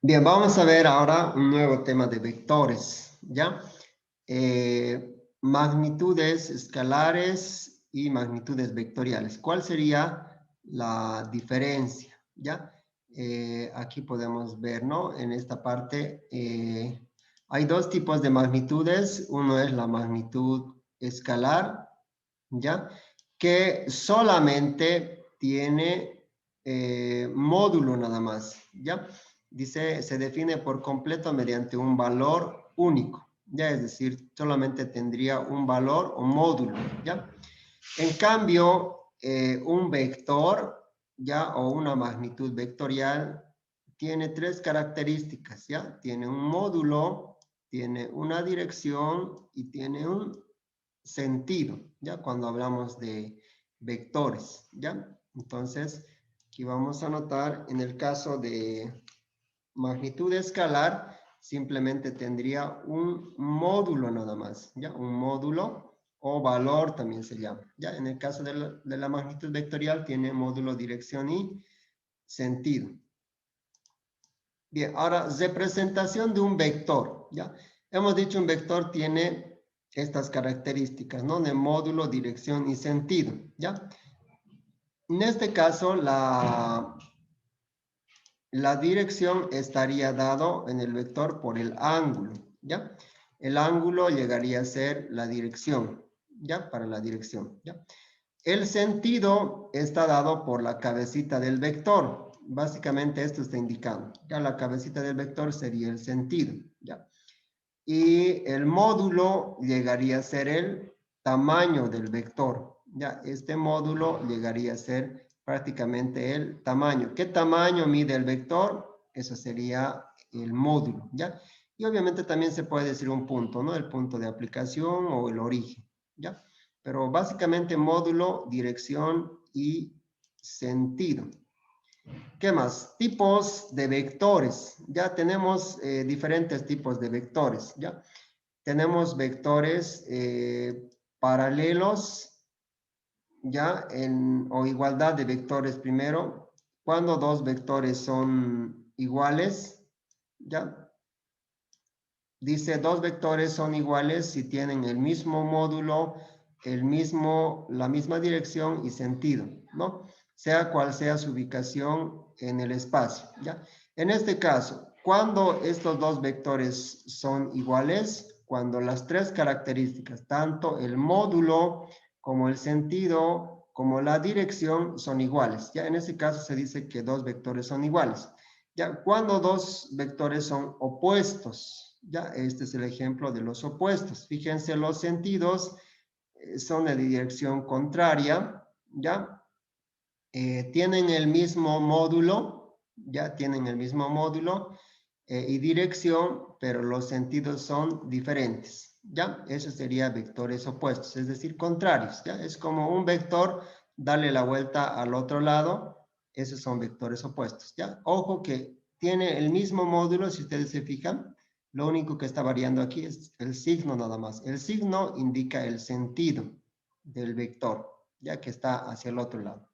Bien, vamos a ver ahora un nuevo tema de vectores, ¿ya? Magnitudes escalares y magnitudes vectoriales. ¿Cuál sería la diferencia? ¿Ya? Aquí podemos ver, ¿no? En esta parte hay dos tipos de magnitudes. Uno es la magnitud escalar, ¿ya? Que solamente tiene módulo nada más, ¿ya? Dice, se define por completo mediante un valor único, ¿ya? Es decir, solamente tendría un valor o módulo, ¿ya? En cambio, un vector, ¿ya? O una magnitud vectorial tiene tres características, ¿ya? Tiene un módulo, tiene una dirección y tiene un sentido, ¿ya? Cuando hablamos de vectores, ¿ya? Entonces, aquí vamos a anotar, en el caso de magnitud escalar, simplemente tendría un módulo nada más, ¿ya? Un módulo o valor también se llama, ¿ya? En el caso de la magnitud vectorial tiene módulo, dirección y sentido. Bien, ahora, representación de un vector, ¿ya? Hemos dicho un vector tiene estas características, ¿no? De módulo, dirección y sentido, ¿ya? En este caso, la dirección estaría dado en el vector por el ángulo, ¿ya? El ángulo llegaría a ser la dirección, ¿ya? Para la dirección, ¿ya? El sentido está dado por la cabecita del vector. Básicamente esto está indicando. Ya la cabecita del vector sería el sentido, ¿ya? Y el módulo llegaría a ser el tamaño del vector. Ya, este módulo llegaría a ser prácticamente el tamaño. ¿Qué tamaño mide el vector? Eso sería el módulo, ¿ya? Y obviamente también se puede decir un punto, ¿no? El punto de aplicación o el origen, ¿ya? Pero básicamente módulo, dirección y sentido. ¿Qué más? Tipos de vectores. Ya tenemos diferentes tipos de vectores, ¿ya? Tenemos vectores paralelos, ¿ya? O igualdad de vectores primero. Cuando dos vectores son iguales, ¿ya? Dice, dos vectores son iguales si tienen el mismo módulo, la misma dirección y sentido, ¿no? Sea cual sea su ubicación en el espacio, ¿ya? En este caso, cuando estos dos vectores son iguales, cuando las tres características, tanto el módulo como el sentido, como la dirección, son iguales, ¿ya? En este caso se dice que dos vectores son iguales. Ya, cuando dos vectores son opuestos, ya, este es el ejemplo de los opuestos. Fíjense, los sentidos son de dirección contraria, ya, tienen el mismo módulo, ya tienen el mismo módulo y dirección, pero los sentidos son diferentes, ya. Eso sería vectores opuestos, es decir, contrarios, ya. Es como un vector, darle la vuelta al otro lado. Esos son vectores opuestos, ¿ya? Ojo que tiene el mismo módulo, si ustedes se fijan, lo único que está variando aquí es el signo nada más. El signo indica el sentido del vector, ya que está hacia el otro lado.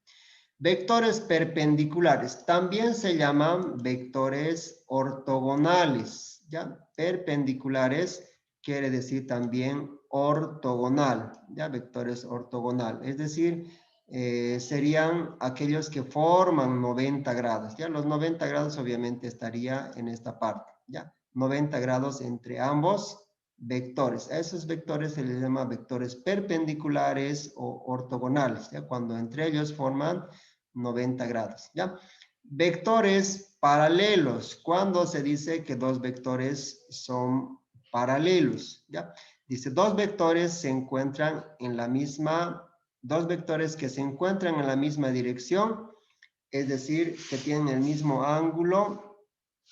Vectores perpendiculares también se llaman vectores ortogonales, ¿ya? Perpendiculares quiere decir también ortogonal, ¿ya? Vectores ortogonal, es decir, serían aquellos que forman 90 grados, ¿ya? Los 90 grados obviamente estaría en esta parte, ¿ya? 90 grados entre ambos vectores. A esos vectores se les llama vectores perpendiculares o ortogonales, ¿ya? Cuando entre ellos forman 90 grados, ¿ya? Vectores paralelos, cuando se dice que dos vectores son paralelos, ¿ya? Dice, dos vectores se encuentran en la misma, dos vectores que se encuentran en la misma dirección, es decir, que tienen el mismo ángulo,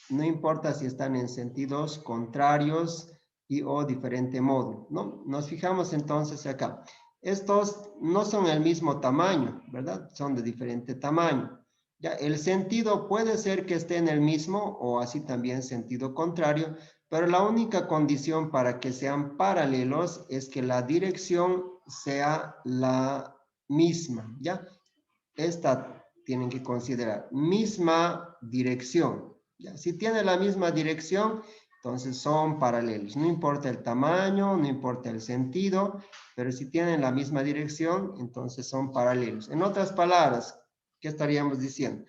no importa si están en sentidos contrarios y o diferente módulo, ¿no? Nos fijamos entonces acá. Estos no son el mismo tamaño, ¿verdad? Son de diferente tamaño. Ya, el sentido puede ser que esté en el mismo o así también sentido contrario, pero la única condición para que sean paralelos es que la dirección sea la misma, ¿ya? Esta tienen que considerar misma dirección. Ya, si tiene la misma dirección, entonces son paralelos. No importa el tamaño, no importa el sentido, pero si tienen la misma dirección, entonces son paralelos. En otras palabras, ¿qué estaríamos diciendo?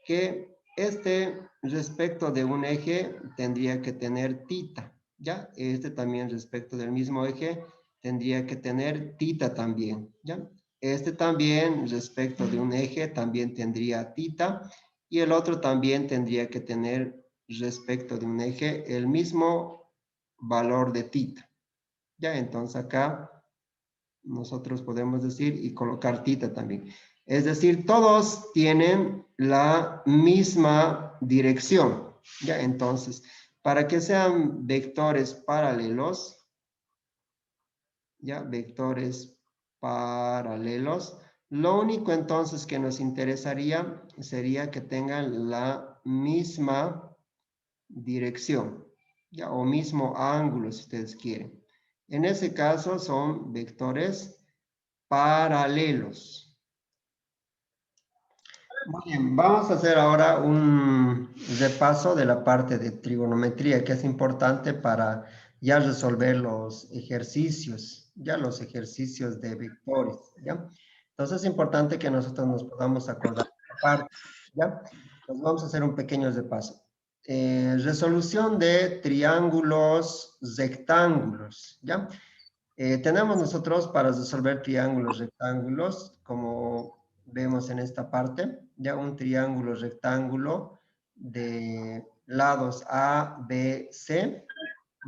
Que este respecto de un eje tendría que tener tita, ¿ya? Este también respecto del mismo eje tendría que tener tita también, ¿ya? Este también respecto de un eje también tendría tita y el otro también tendría que tener respecto de un eje el mismo valor de tita. Ya, entonces acá nosotros podemos decir y colocar tita también. Es decir, todos tienen la misma dirección. Ya, entonces, para que sean vectores paralelos, ya, vectores paralelos, lo único entonces que nos interesaría sería que tengan la misma dirección, ya, o mismo ángulo si ustedes quieren. En ese caso son vectores paralelos. Muy bien, vamos a hacer ahora un repaso de la parte de trigonometría que es importante para ya resolver los ejercicios, ya los ejercicios de vectores, ¿ya? Entonces es importante que nosotros nos podamos acordar de esta parte, ¿ya? Entonces vamos a hacer un pequeño repaso. Resolución de triángulos rectángulos, ¿ya? Tenemos nosotros para resolver triángulos rectángulos, como vemos en esta parte, ya un triángulo rectángulo de lados A, B, C,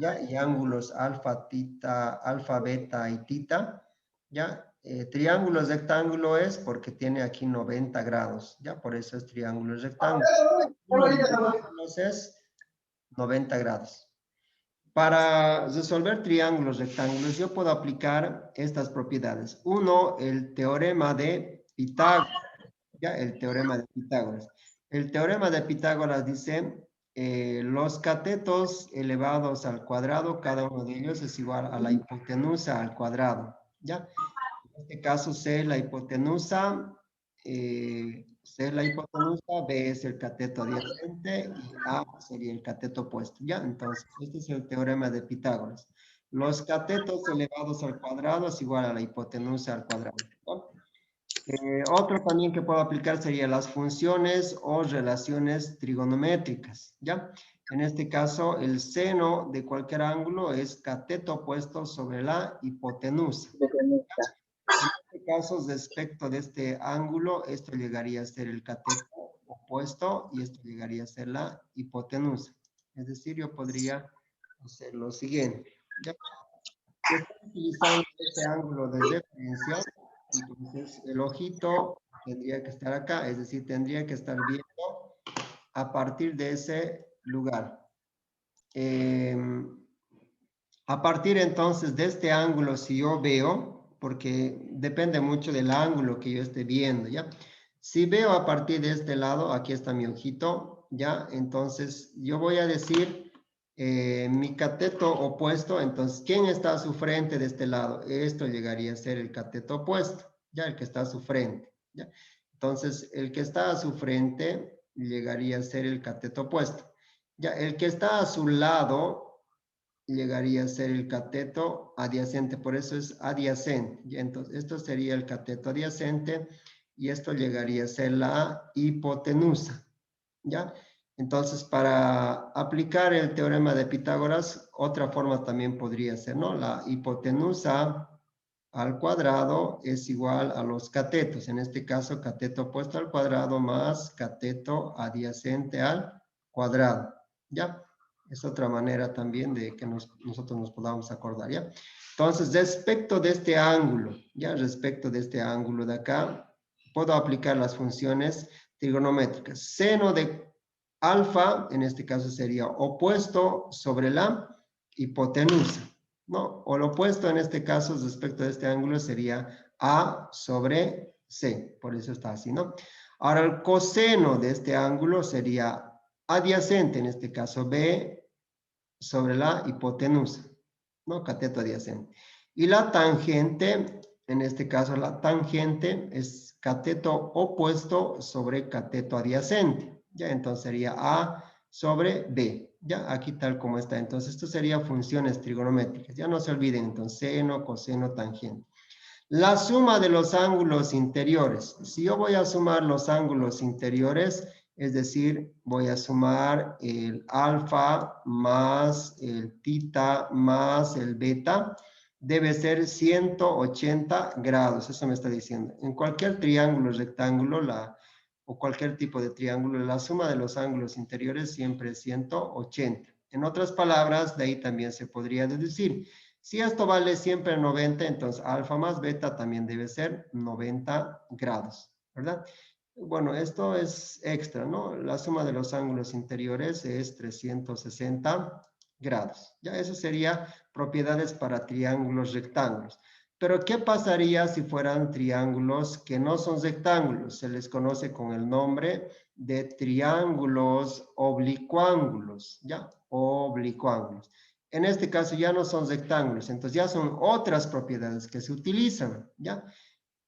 ya, y ángulos alfa, tita, alfa, beta y tita, ya. Triángulo rectángulo es porque tiene aquí 90 grados, ya, por eso es triángulo rectángulo. Uno de los ángulos es 90 grados. Para resolver triángulos rectángulos, yo puedo aplicar estas propiedades. Uno, el teorema de Pitágoras. ¿Ya? El teorema de Pitágoras. El teorema de Pitágoras dice, los catetos elevados al cuadrado, cada uno de ellos es igual a la hipotenusa al cuadrado. ¿Ya? En este caso, C es la hipotenusa, C es la hipotenusa, B es el cateto adyacente y A sería el cateto opuesto. ¿Ya? Entonces, este es el teorema de Pitágoras. Los catetos elevados al cuadrado es igual a la hipotenusa al cuadrado. ¿No? Otro también que puedo aplicar sería las funciones o relaciones trigonométricas. ¿Ya? En este caso, el seno de cualquier ángulo es cateto opuesto sobre la hipotenusa. En este caso, respecto de este ángulo, esto llegaría a ser el cateto opuesto y esto llegaría a ser la hipotenusa. Es decir, yo podría hacer lo siguiente. ¿Ya? Si estoy utilizando este ángulo de referencia, entonces el ojito tendría que estar acá, es decir, tendría que estar viendo a partir de ese lugar. A partir entonces de este ángulo, si yo veo, porque depende mucho del ángulo que yo esté viendo, ¿ya? Si veo a partir de este lado, aquí está mi ojito, ¿ya? Entonces yo voy a decir mi cateto opuesto, entonces, ¿quién está a su frente de este lado? Esto llegaría a ser el cateto opuesto, ¿ya? El que está a su frente, ¿ya? Entonces, el que está a su frente llegaría a ser el cateto opuesto. Ya, el que está a su lado llegaría a ser el cateto adyacente, por eso es adyacente. Y entonces, esto sería el cateto adyacente y esto llegaría a ser la hipotenusa, ¿ya? Entonces, para aplicar el teorema de Pitágoras, otra forma también podría ser, ¿no? La hipotenusa al cuadrado es igual a los catetos. En este caso, cateto opuesto al cuadrado más cateto adyacente al cuadrado, ¿ya? Es otra manera también de que nosotros nos podamos acordar, ¿ya? Entonces, respecto de este ángulo, ¿ya? Respecto de este ángulo de acá, puedo aplicar las funciones trigonométricas. Seno de alfa, en este caso sería opuesto sobre la hipotenusa, ¿no? O lo opuesto en este caso respecto de este ángulo sería A sobre C, por eso está así, ¿no? Ahora el coseno de este ángulo sería adyacente, en este caso B sobre la hipotenusa, ¿no? Cateto adyacente. Y la tangente, en este caso la tangente es cateto opuesto sobre cateto adyacente. Ya, entonces sería A sobre B. Ya, aquí tal como está. Entonces, esto sería funciones trigonométricas. Ya no se olviden, entonces, seno, coseno, tangente. La suma de los ángulos interiores. Si yo voy a sumar los ángulos interiores, es decir, voy a sumar el alfa más el tita más el beta, debe ser 180 grados. Eso me está diciendo. En cualquier triángulo, rectángulo, o cualquier tipo de triángulo, la suma de los ángulos interiores siempre es 180. En otras palabras, de ahí también se podría deducir. Si esto vale siempre 90, entonces alfa más beta también debe ser 90 grados, ¿verdad? Bueno, esto es extra, ¿no? La suma de los ángulos interiores es 360 grados. Ya eso sería propiedades para triángulos rectángulos. Pero, ¿qué pasaría si fueran triángulos que no son rectángulos? Se les conoce con el nombre de triángulos oblicuángulos, ¿ya? Oblicuángulos. En este caso ya no son rectángulos, entonces ya son otras propiedades que se utilizan, ¿ya?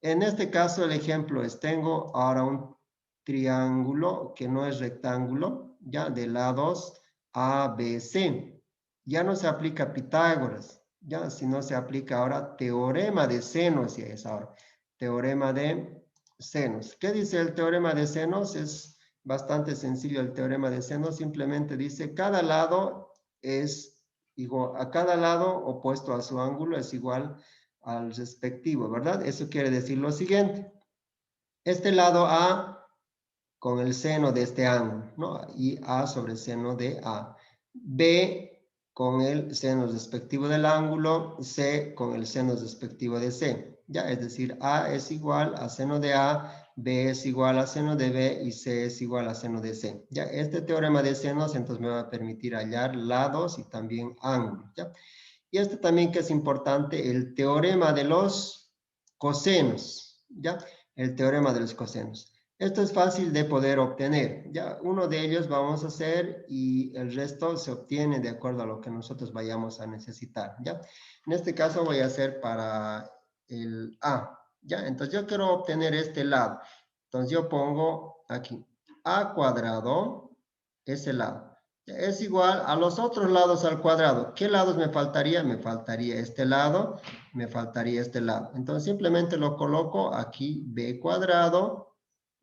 En este caso el ejemplo es, tengo ahora un triángulo que no es rectángulo, ¿ya? De lados A, B, C. Ya no se aplica Pitágoras, ¿ya? Sino se aplica ahora teorema de senos, y es ahora teorema de senos. ¿Qué dice el teorema de senos? Es bastante sencillo el teorema de senos, simplemente dice cada lado es igual, a cada lado opuesto a su ángulo es igual al respectivo, ¿verdad? Eso quiere decir lo siguiente. Este lado A con el seno de este ángulo, ¿no? Y A sobre seno de A. B con el seno respectivo del ángulo, C con el seno respectivo de C. Ya, es decir, A es igual a seno de A, B es igual a seno de B y C es igual a seno de C. Ya, este teorema de senos entonces me va a permitir hallar lados y también ángulos, ¿ya? Y esto también que es importante, el teorema de los cosenos, ¿ya? El teorema de los cosenos. Esto es fácil de poder obtener, ¿ya? Uno de ellos vamos a hacer y el resto se obtiene de acuerdo a lo que nosotros vayamos a necesitar, ¿ya? En este caso voy a hacer para el A, ¿ya? Entonces yo quiero obtener este lado. Entonces yo pongo aquí A cuadrado, ese lado. Es igual a los otros lados al cuadrado. ¿Qué lados me faltaría? Me faltaría este lado, me faltaría este lado. Entonces simplemente lo coloco aquí, B cuadrado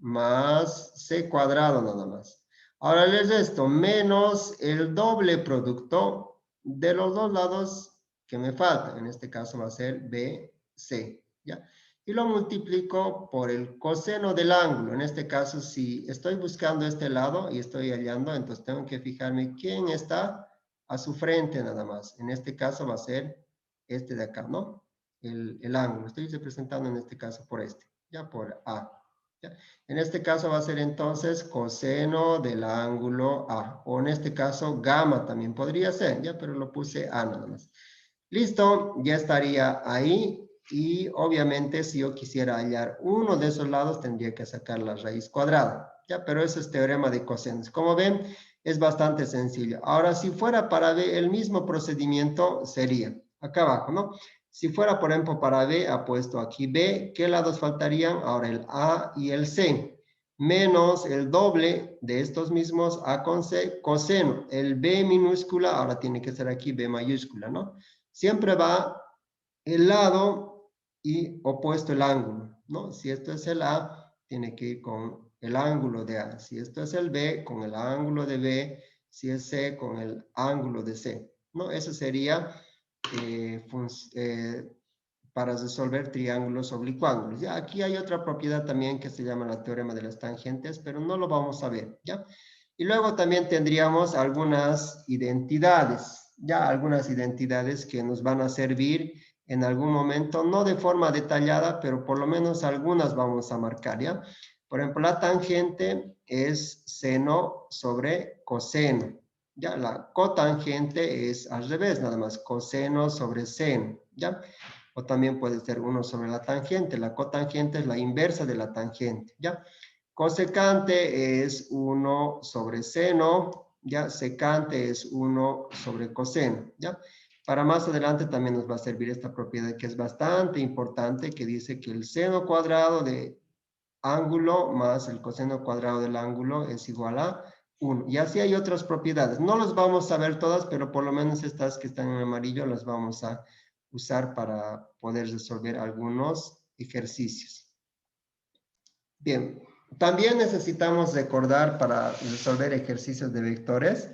más C cuadrado nada más. Ahora les resto menos el doble producto de los dos lados que me faltan. En este caso va a ser BC, ¿ya? Y lo multiplico por el coseno del ángulo. En este caso, si estoy buscando este lado y estoy hallando, entonces tengo que fijarme quién está a su frente nada más. En este caso va a ser este de acá, ¿no? El ángulo. Estoy representando en este caso por este, ya por A. ¿Ya? En este caso va a ser entonces coseno del ángulo A. O en este caso gamma también podría ser, ya, pero lo puse A nada más. Listo, ya estaría ahí. Y obviamente si yo quisiera hallar uno de esos lados tendría que sacar la raíz cuadrada. Ya, pero eso es teorema de cosenos. Como ven, es bastante sencillo. Ahora, si fuera para B, el mismo procedimiento sería acá abajo, ¿no? Si fuera, por ejemplo, para B, apuesto aquí B, ¿qué lados faltarían? Ahora el A y el C, menos el doble de estos mismos A con C, coseno. El B minúscula, ahora tiene que ser aquí B mayúscula, ¿no? Siempre va el lado y opuesto el ángulo, ¿no? Si esto es el A, tiene que ir con el ángulo de A. Si esto es el B, con el ángulo de B. Si es C, con el ángulo de C, ¿no? Eso sería para resolver triángulos oblicuángulos. Ya, aquí hay otra propiedad también que se llama la teorema de las tangentes, pero no lo vamos a ver, ¿ya? Y luego también tendríamos algunas identidades, ya algunas identidades que nos van a servir en algún momento, no de forma detallada, pero por lo menos algunas vamos a marcar, ¿ya? Por ejemplo, la tangente es seno sobre coseno, ¿ya? La cotangente es al revés, nada más, coseno sobre seno, ¿ya? O también puede ser 1 sobre la tangente. La cotangente es la inversa de la tangente, ¿ya? Cosecante es 1 sobre seno, ¿ya? Secante es 1 sobre coseno, ¿ya? Para más adelante también nos va a servir esta propiedad que es bastante importante, que dice que el seno cuadrado de ángulo más el coseno cuadrado del ángulo es igual a 1. Y así hay otras propiedades. No las vamos a ver todas, pero por lo menos estas que están en amarillo las vamos a usar para poder resolver algunos ejercicios. Bien, también necesitamos recordar para resolver ejercicios de vectores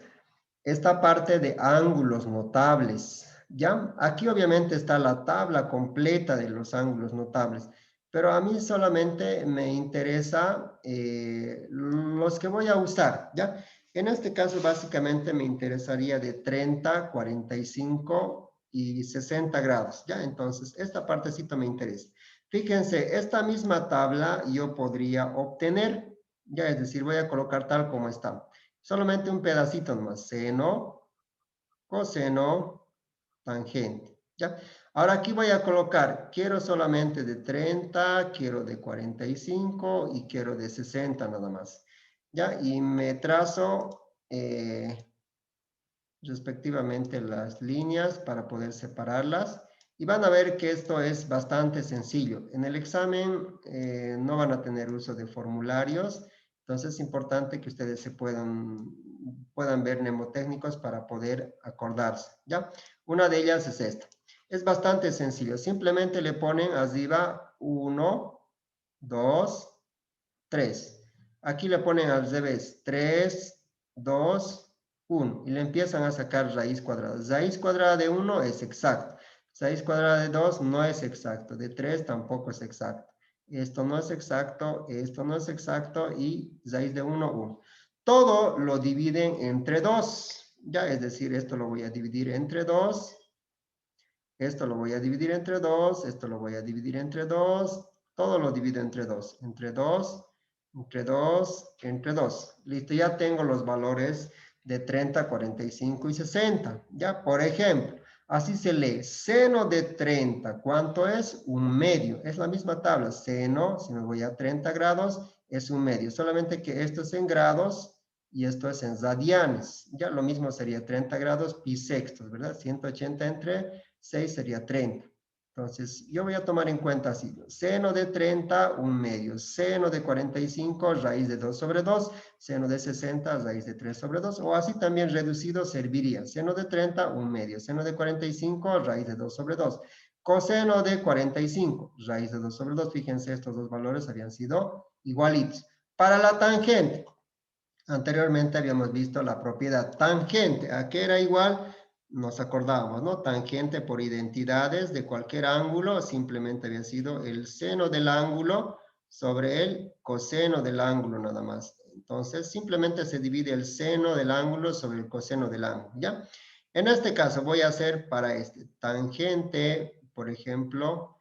esta parte de ángulos notables. ¿Ya? Aquí obviamente está la tabla completa de los ángulos notables, pero a mí solamente me interesa los que voy a usar, ¿ya? En este caso básicamente me interesaría de 30, 45 y 60 grados, ¿ya? Entonces esta partecita me interesa. Fíjense, esta misma tabla yo podría obtener, ya, es decir, voy a colocar tal como está. Solamente un pedacito nomás, seno, coseno, tangente, ¿ya? Ahora aquí voy a colocar, quiero solamente de 30, quiero de 45 y quiero de 60 nada más, ¿ya? Y me trazo respectivamente las líneas para poder separarlas. Y van a ver que esto es bastante sencillo. En el examen no van a tener uso de formularios, entonces es importante que ustedes se puedan ver mnemotécnicos para poder acordarse, ¿ya? Una de ellas es esta. Es bastante sencillo. Simplemente le ponen arriba 1, 2, 3. Aquí le ponen al revés 3, 2, 1. Y le empiezan a sacar raíz cuadrada. Raíz cuadrada de 1 es exacto. Raíz cuadrada de 2 no es exacto. De 3 tampoco es exacto. Esto no es exacto, esto no es exacto y raíz de 1, 1. Todo lo dividen entre 2. Ya, es decir, esto lo voy a dividir entre 2. Esto lo voy a dividir entre 2. Esto lo voy a dividir entre 2. Todo lo divido entre 2. Entre 2, entre 2, entre 2. Listo, ya tengo los valores de 30, 45 y 60. Ya, por ejemplo, así se lee. Seno de 30, ¿cuánto es? Un medio. Es la misma tabla. Seno, si me voy a 30 grados, es un medio. Solamente que esto es en grados y esto es en radianes. Ya lo mismo sería 30 grados pi sextos, ¿verdad? 180 entre 6 sería 30. Entonces, yo voy a tomar en cuenta así. Seno de 30, un medio. Seno de 45, raíz de 2 sobre 2. Seno de 60, raíz de 3 sobre 2. O así también reducido serviría. Seno de 30, un medio. Seno de 45, raíz de 2 sobre 2. Coseno de 45, raíz de 2 sobre 2. Fíjense, estos dos valores habían sido igualitos. Para la tangente, anteriormente habíamos visto la propiedad tangente. ¿A qué era igual? Nos acordábamos, ¿no? Tangente por identidades de cualquier ángulo simplemente había sido el seno del ángulo sobre el coseno del ángulo nada más. Entonces, simplemente se divide el seno del ángulo sobre el coseno del ángulo, ¿ya? En este caso voy a hacer para este tangente, por ejemplo,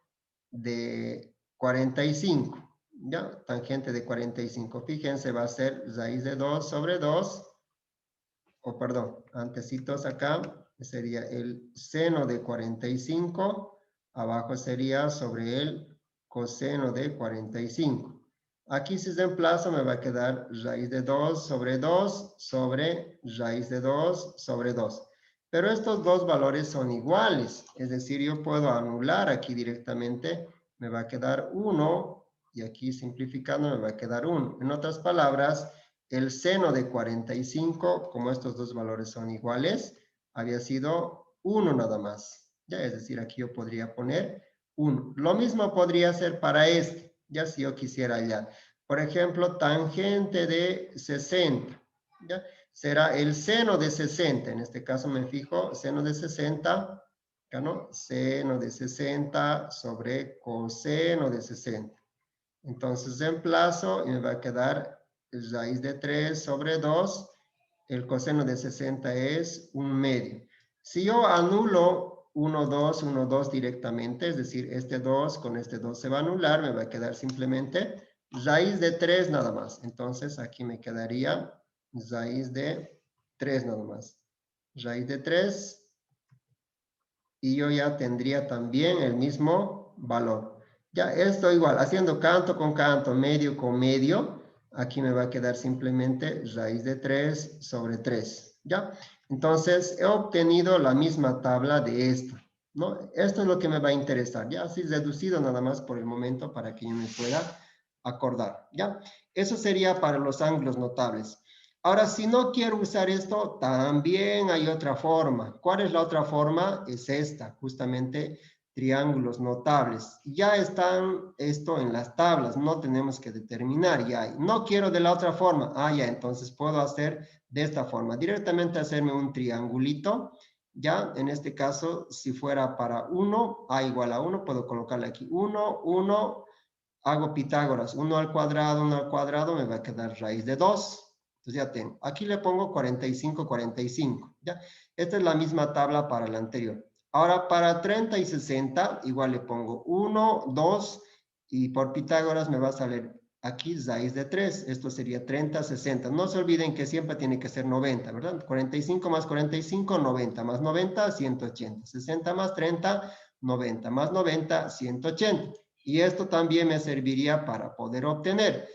de 45. ¿Ya? Tangente de 45. Fíjense, va a ser raíz de 2 sobre 2, o perdón, antecitos acá, sería el seno de 45, abajo sería sobre el coseno de 45. Aquí si reemplazo me va a quedar raíz de 2 sobre 2 sobre raíz de 2 sobre 2. Pero estos dos valores son iguales, es decir, yo puedo anular aquí directamente, me va a quedar 1 y aquí simplificando me va a quedar 1. En otras palabras, el seno de 45, como estos dos valores son iguales, había sido 1 nada más. Ya, es decir, aquí yo podría poner 1. Lo mismo podría ser para este, ya si yo quisiera hallar. Por ejemplo, tangente de 60, ¿ya? Será el seno de 60. En este caso me fijo, seno de 60, ¿no? Seno de 60 sobre coseno de 60. Entonces reemplazo y me va a quedar raíz de 3 sobre 2. El coseno de 60 es un medio. Si yo anulo 1, 2, 1, 2 directamente, es decir, este 2 con este 2 se va a anular, me va a quedar simplemente raíz de 3 nada más. Entonces aquí me quedaría raíz de 3 nada más. Raíz de 3 y yo ya tendría también el mismo valor. Ya esto igual, haciendo canto con canto, medio con medio, aquí me va a quedar simplemente raíz de 3 sobre 3, ¿ya? Entonces, he obtenido la misma tabla de esta, ¿no? Esto es lo que me va a interesar, ¿ya? Así reducido nada más por el momento para que yo me pueda acordar, ¿ya? Eso sería para los ángulos notables. Ahora, si no quiero usar esto, también hay otra forma. ¿Cuál es la otra forma? Es esta, justamente triángulos notables. Ya están esto en las tablas, no tenemos que determinar, ya hay. No quiero de la otra forma. Ah, ya, entonces puedo hacer de esta forma. Directamente hacerme un triangulito. Ya, en este caso, si fuera para 1, A igual a 1, puedo colocarle aquí 1, 1, hago Pitágoras, 1 al cuadrado, me va a quedar raíz de 2. Entonces ya tengo. Aquí le pongo 45, 45. ¿Ya? Esta es la misma tabla para la anterior. Ahora para 30 y 60, igual le pongo 1, 2, y por Pitágoras me va a salir aquí raíz de 3. Esto sería 30, 60. No se olviden que siempre tiene que ser 90, ¿verdad? 45 más 45, 90. Más 90, 180. 60 más 30, 90. Más 90, 180. Y esto también me serviría para poder obtener.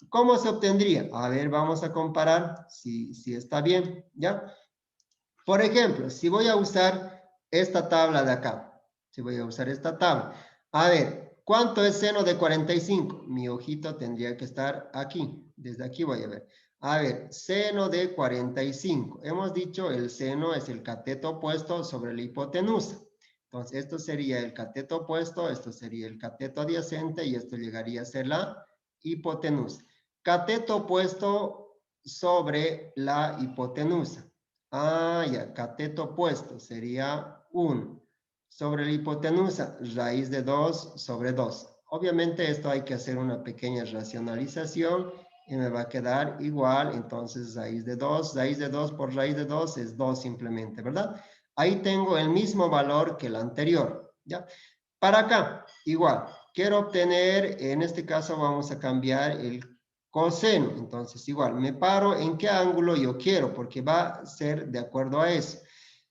¿Cómo se obtendría? A ver, vamos a comparar si está bien, ¿ya? Por ejemplo, si voy a usar esta tabla de acá, si voy a usar esta tabla, a ver, ¿cuánto es seno de 45? Mi ojito tendría que estar aquí, desde aquí voy a ver. A ver, seno de 45. Hemos dicho el seno es el cateto opuesto sobre la hipotenusa. Entonces, esto sería el cateto opuesto, esto sería el cateto adyacente y esto llegaría a ser la hipotenusa. Cateto opuesto sobre la hipotenusa. Ah, ya, cateto opuesto sería 1 sobre la hipotenusa, raíz de 2 sobre 2. Obviamente esto hay que hacer una pequeña racionalización y me va a quedar igual, entonces raíz de 2 por raíz de 2 es 2 simplemente, ¿verdad? Ahí tengo el mismo valor que el anterior, ¿ya? Para acá, igual, quiero obtener, en este caso vamos a cambiar el coseno. Entonces, igual, me paro en qué ángulo yo quiero, porque va a ser de acuerdo a eso.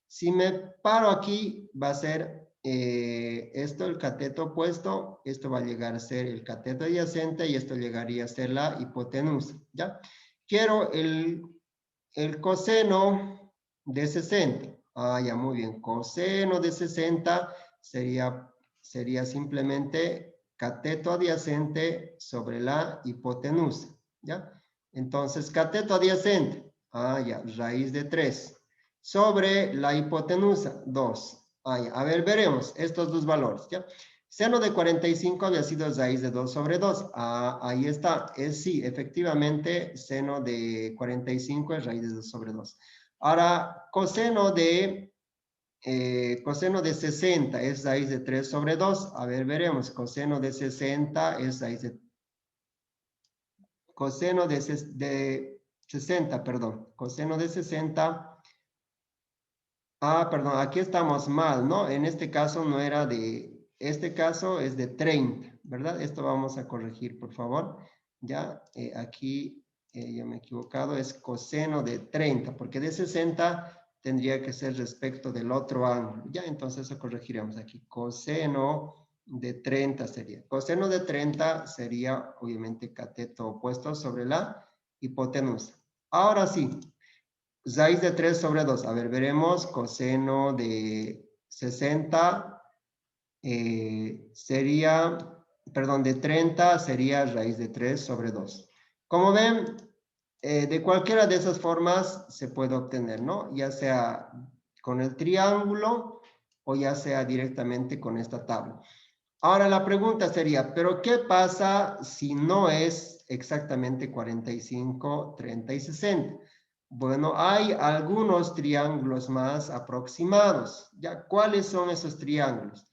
Si me paro aquí, va a ser esto el cateto opuesto, esto va a llegar a ser el cateto adyacente y esto llegaría a ser la hipotenusa, ¿ya? Quiero el coseno de 60. Ah, ya, muy bien. Coseno de 60 sería simplemente cateto adyacente sobre la hipotenusa, ¿ya? Entonces, cateto adyacente, ah, ya, raíz de 3, sobre la hipotenusa, 2. Ah, ya. A ver, veremos estos dos valores, ¿ya? Seno de 45 había sido raíz de 2 sobre 2. Ah, ahí está. Sí, efectivamente, seno de 45 es raíz de 2 sobre 2. Ahora, coseno de 60 es raíz de 3 sobre 2. A ver, veremos. Coseno de 60 es raíz de... Coseno de 60, perdón. Coseno de 60... Ah, perdón, aquí estamos mal, ¿no? En este caso no era de... Este caso es de 30, ¿verdad? Esto vamos a corregir, por favor. Ya, aquí yo me he equivocado, es coseno de 30, porque de 60 tendría que ser respecto del otro ángulo. Ya, entonces eso corregiremos aquí. Coseno de 30 sería. Coseno de 30 sería, obviamente, cateto opuesto sobre la hipotenusa. Ahora sí, raíz de 3 sobre 2. A ver, veremos coseno de 60 sería, perdón, de 30 sería raíz de 3 sobre 2. Como ven, de cualquiera de esas formas se puede obtener, ¿no? Ya sea con el triángulo o ya sea directamente con esta tabla. Ahora la pregunta sería, ¿pero qué pasa si no es exactamente 45, 30 y 60? Bueno, hay algunos triángulos más aproximados. ¿Ya? ¿Cuáles son esos triángulos?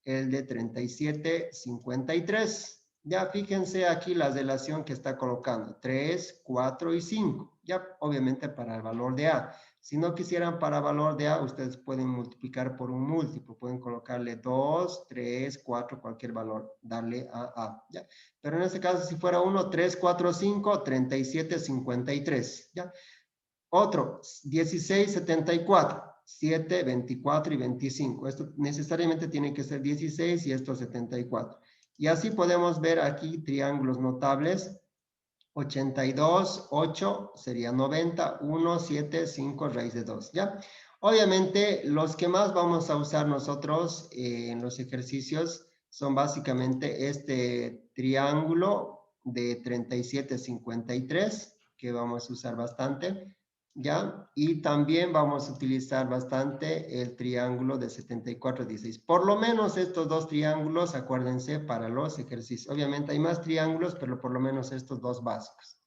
El de 37, 53. Ya fíjense aquí la relación que está colocando. 3, 4 y 5. Ya obviamente para el valor de A. Si no quisieran para valor de A, ustedes pueden multiplicar por un múltiplo. Pueden colocarle 2, 3, 4, cualquier valor. Darle a A. ¿Ya? Pero en este caso, si fuera 1, 3, 4, 5, 37, 53. ¿Ya? Otro, 16, 74. 7, 24 y 25. Esto necesariamente tiene que ser 16 y esto 74. Y así podemos ver aquí triángulos notables. 82, 8 sería 90, 1, 7, 5, raíz de 2, ¿ya? Obviamente, los que más vamos a usar nosotros en los ejercicios son básicamente este triángulo de 37, 53, que vamos a usar bastante, ¿ya? Y también vamos a utilizar bastante el triángulo de 74, 16. Por lo menos estos dos triángulos, acuérdense, para los ejercicios. Obviamente hay más triángulos, pero por lo menos estos dos básicos.